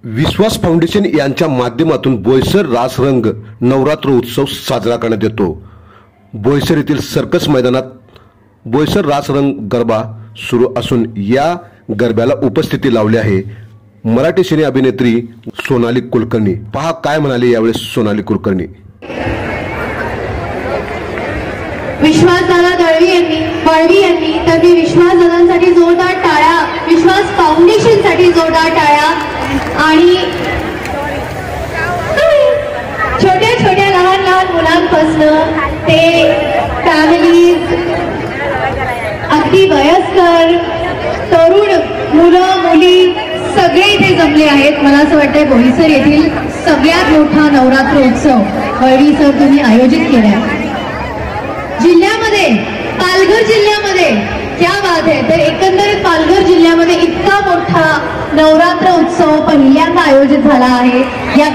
विश्वास foundation यांच्या माध्यमातून बोईसर रासरंग नवरात्र उत्सव साजरा करण्यात येतो। बोईसर येथील सर्कस मैदानात बोईसर रासरंग गरबा सुरू असून या गरब्याला उपस्थिती लावली आहे मराठी सिने अभिनेत्री सोनाली कुलकर्णी। पहा काय म्हणाले यावेळी सोनाली कुलकर्णी। विश्वास दादा दळवी यांनी तर मी विश्वास दादांसाठी जोरदार टाळ्या, विश्वास फाउंडेशन साठी जोरदार टाळ्या आणि छोट्या छोट्या लहान मुलांपासून ते फॅमिलीज, अगदी वयस्कर, तरुण मुलं मुली सगळे इथे जमले आहेत। मला असं वाटतंय बोईसर येथील सगळ्यात मोठा नवरात्र उत्सव दळवी सर तुम्ही आयोजित केलाय जिल्ह्यामध्ये, पालघर जिल्ह्यामध्ये। क्या बात है। तर एकंदरीत पालघर जिल्ह्यामध्ये इतका मोठा नवरात्र उत्सव पहिल्यांदा आयोजित झाला आहे। या